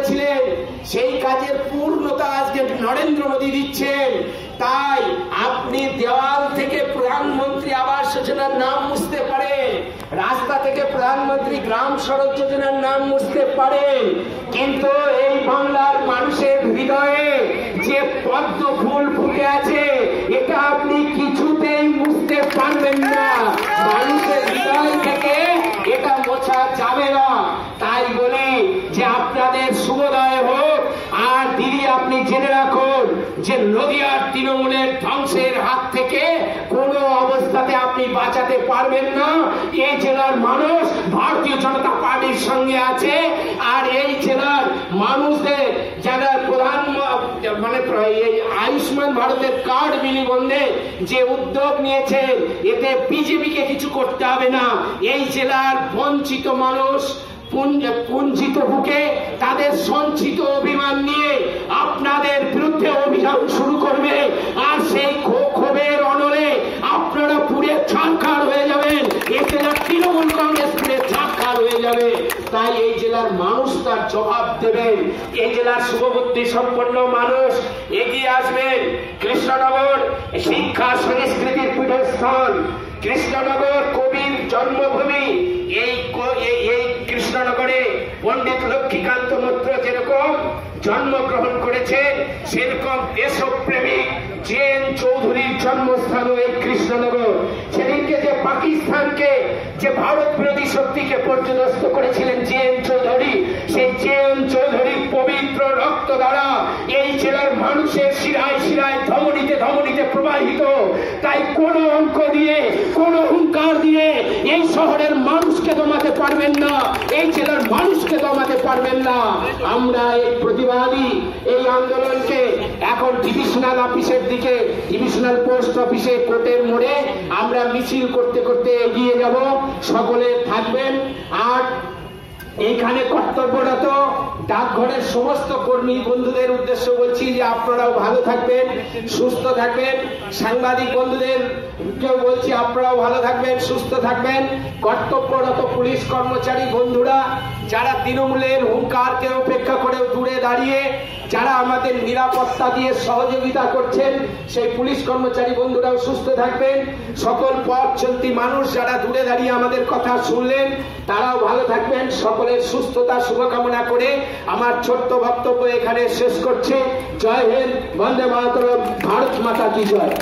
করেছিলেন সেই কাজের পূর্ণতা আজকে নরেন্দ্র মোদী দিচ্ছেন। তাই আপনি দেওয়াল থেকে প্রধানমন্ত্রী আবাস যোজনার নাম মুছতে পারেন, রাস্তা থেকে প্রধানমন্ত্রী গ্রাম সড়ক যোজনার নাম মুছতে পারেন, কিন্তু এই বাংলার মানুষের হৃদয়ে যে পদ্ম ফুল ফুটে আছে এটা আপনি কিছুতেই মুছতে পারবেন না। মানুষের হৃদয় থেকে এটা মোছা যাবে না। তাই বলি যে আপনাদের শুভোদয় হোক। আর দিদি আপনি জেনে রাখুন যে নদিয়ার তৃণমূলের ধ্বংসের হাত থেকে কোনো অবস্থাতে আপনি বাঁচাতে পারবেন না। এই জেলার মানুষ ভারতীয় জনতা পার্টির সঙ্গে আছে। আর এই জেলার মানুষদের যারা প্রধান মানে আয়ুষ্মান ভারতের কার্ড বিনিবন্ধে যে উদ্যোগ নিয়েছেন এতে বিজেপিকে কিছু করতে হবে না। এই জেলার বঞ্চিত মানুষ পুঞ্জিত বুকে তাদের সঞ্চিত অভিমান নিয়ে আপনাদের বিরুদ্ধে অভিযান শুরু করবে। আর সেই ক্ষোভের অনলে আপনারা পুড়ে ছারখার হয়ে যাবেন। এই জেলার তৃণমূল কংগ্রেস পুড়ে ছারখার হয়ে যাবে। তাই এই জেলার মানুষ তার জবাব দেবেন। এই জেলার শুভবুদ্ধি সম্পন্ন মানুষ এগিয়ে আসবেন। কৃষ্ণনগর শিক্ষা সংস্কৃতির পীঠস্থান, কৃষ্ণনগর কবির জন্মভূমি। এই কৃষ্ণনগরে পণ্ডিত লক্ষ্মীকান্ত মৈত্র যেরকম জন্মগ্রহণ করেছেন সেরকম দেশপ্রেমিক জেএন চৌধুরীর জন্মস্থান এই কৃষ্ণনগর। সেদিনকে যে পাকিস্তানকে যে ভারত বিরোধী শক্তিকে পর্যদস্ত করেছিলেন জেএন চৌধুরী, সেই জেএন চৌধুরীর পবিত্র রক্ত দ্বারা এই জেলার মানুষের শিরায় শিরায় ধমনীতে ধমনীতে প্রবাহিত। তাই কোন অঙ্ক দিয়ে কোন হুঙ্কার দিয়ে এই শহরের মানুষকে দমাতে পারবেন না, এই জেলার মানুষকে দমাতে পারবেন না। আমরা এই প্রতিবাদী এই আন্দোলনকে এখন ডিভিশনাল অফিসের দিকে, ডিভিশনাল পোস্ট অফিসে কোর্টের মোড়ে আমরা মিছিল করতে করতে এগিয়ে যাব। সকলে থাকবেন। আর এইখানে কর্তব্যরত ডাকঘরের সমস্ত কর্মী বন্ধুদের উদ্দেশ্য বলছি যে আপনারাও ভালো থাকবেন, সুস্থ থাকবেন। সাংবাদিক বন্ধুদের কেউ বলছি আপনারাও ভালো থাকবেন, সুস্থ থাকবেন। কর্তব্যরত পুলিশ কর্মচারী বন্ধুরা যারা তৃণমূলের হুঙ্কারকে উপেক্ষা করে দূরে দাঁড়িয়ে যারা আমাদের নিরাপত্তা দিয়ে সহযোগিতা করছেন সেই পুলিশ কর্মচারী বন্ধুরাও সুস্থ থাকবেন। সকল পথ চলতি মানুষ যারা দূরে দাঁড়িয়ে আমাদের কথা শুনলেন তারাও ভালো থাকবেন। সকলের সুস্থতা শুভকামনা করে আমার ছোট্ট বক্তব্য এখানে শেষ করছি। জয় হিন্দ, বন্দে মাতরম, ভারত মাতা কি জয়।